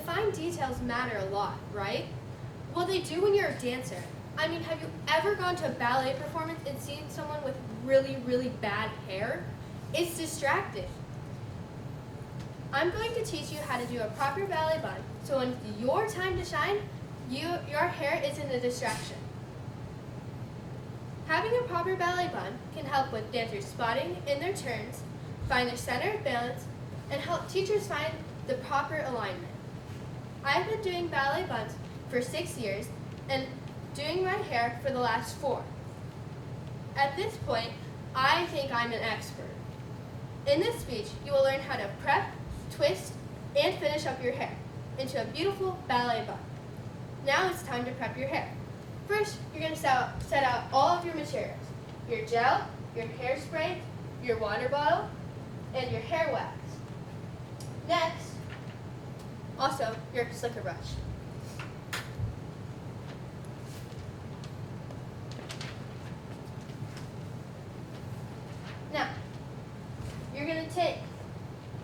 fine details matter a lot, right? Well, they do when you're a dancer. I mean, have you ever gone to a ballet performance and seen someone with really, really bad hair? It's distracting. I'm going to teach you how to do a proper ballet bun, so when it's your time to shine, your hair isn't a distraction. Having a proper ballet bun can help with dancers spotting in their turns, find their center of balance, and help teachers find the proper alignment. I've been doing ballet buns for 6 years and doing my hair for the last 4. At this point, I think I'm an expert. In this speech, you will learn how to prep, twist, and finish up your hair into a beautiful ballet bun. Now it's time to prep your hair. First, you're going to set out all of your materials: your gel, your hairspray, your water bottle, and your hair wax. Next, also your slicker brush. Now, you're going to take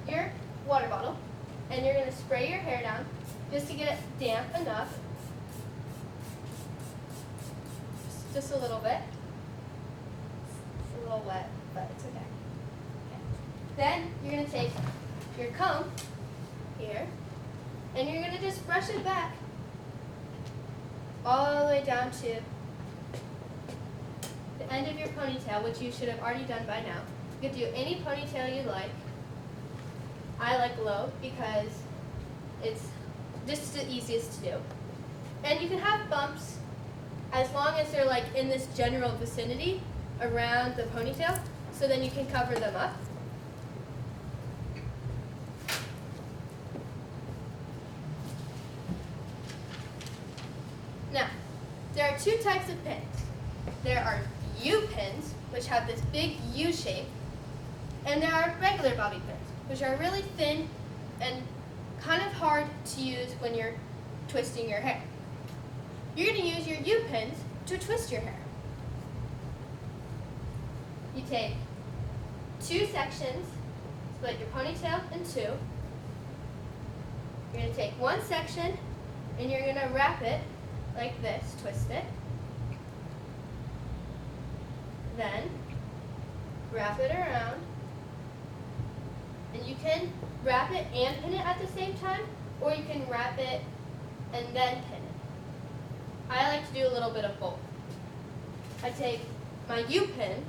your water bottle and you're going to spray your hair down just to get it damp enough. Just a little bit. It's a little wet, but it's okay. Then you're going to take your comb here and you're going to just brush it back all the way down to the end of your ponytail, which you should have already done by now. You can do any ponytail you like. I like low because it's just the easiest to do. And you can have bumps as long as they're like in this general vicinity around the ponytail, so then you can cover them up. Now, there are 2 types of pins. There are U-pins, which have this big U shape, and there are regular bobby pins, which are really thin and kind of hard to use when you're twisting your hair. You're going to use your U-pins to twist your hair. You take 2 sections, split your ponytail in 2. You're going to take 1 section and you're going to wrap it like this, twist it. Then wrap it around, and you can wrap it and pin it at the same time, or you can wrap it and then pin it. I like to do a little bit of both. I take my U-pin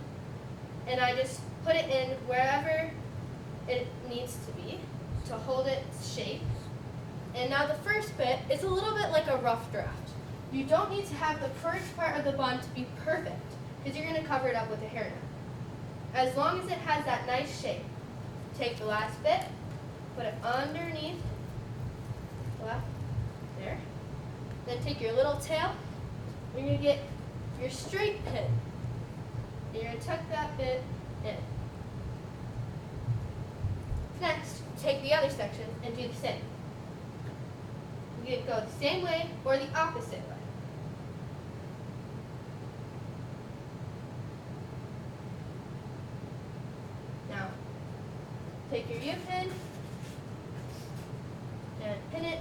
and I just put it in wherever it needs to be to hold its shape. And now the first bit is a little bit like a rough draft. You don't need to have the first part of the bun to be perfect, because you're going to cover it up with a hairnet. As long as it has that nice shape, take the last bit, put it underneath, left, there. Then take your little tail, and you're going to get your straight pin. And you're going to tuck that bit in. Next, take the other section and do the same. You can go the same way or the opposite way. Now, take your U-pin and pin it.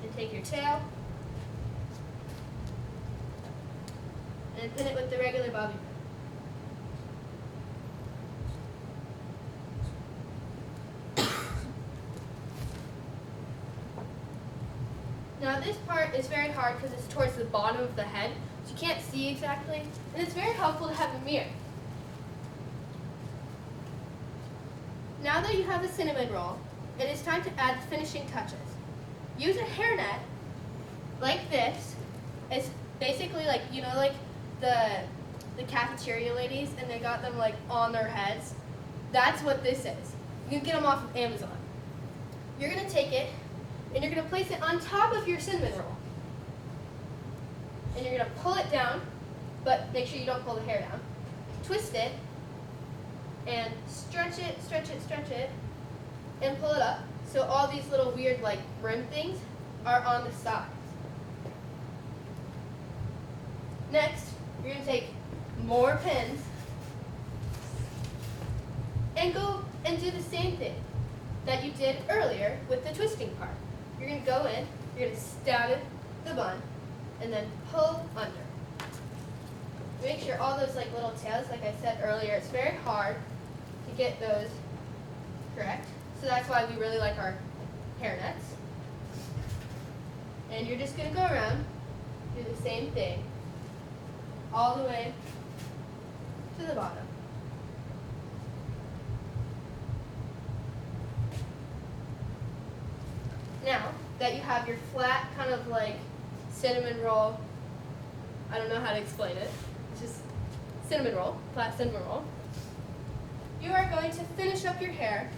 And take your tail and pin it with the regular bobby pin. Now this part is very hard because it's towards the bottom of the head, so you can't see exactly, and it's very helpful to have a mirror. Now that you have the cinnamon roll, it is time to add the finishing touches. Use a hairnet like this. It's basically like, you know, like the cafeteria ladies, and they got them like on their heads. That's what this is. You can get them off of Amazon. You're going to take it and you're going to place it on top of your cinnamon roll. And you're going to pull it down, but make sure you don't pull the hair down. Twist it, and stretch it, stretch it, stretch it, and pull it up. So all these little weird like rim things are on the sides. Next, you're going to take more pins and go and do the same thing. that you did earlier with the twisting part. You're going to go in, you're going to stab it, the bun, and then pull under. Make sure all those like little tails, like I said earlier, it's very hard to get those correct. So that's why we really like our hairnets. And you're just going to go around, do the same thing, all the way to the bottom. Now that you have your flat kind of like cinnamon roll, I don't know how to explain it, it's just cinnamon roll, flat cinnamon roll, you are going to finish up your hair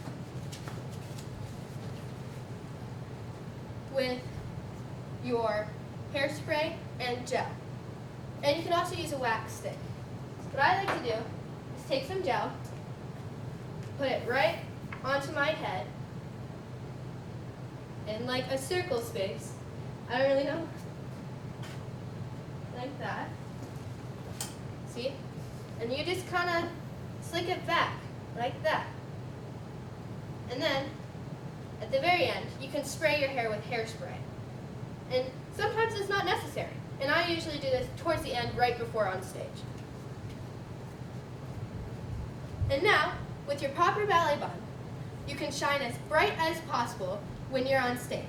with your hairspray and gel. And you can also use a wax stick. What I like to do is take some gel, put it right onto my head in like a circle space. I don't really know. Like that. See? And you just kind of slick it back like that. And then at the very end, you can spray your hair with hairspray. And sometimes it's not necessary. And I usually do this towards the end, right before on stage. And now, with your proper ballet bun, you can shine as bright as possible when you're on stage.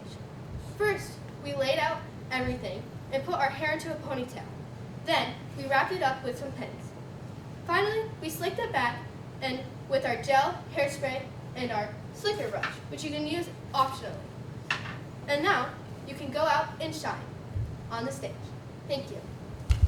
First, we laid out everything and put our hair into a ponytail. Then, we wrapped it up with some pins. Finally, we slicked it back and with our gel, hairspray, and our slicker brush, which you can use optionally. And now, you can go out and shine on the stage. Thank you.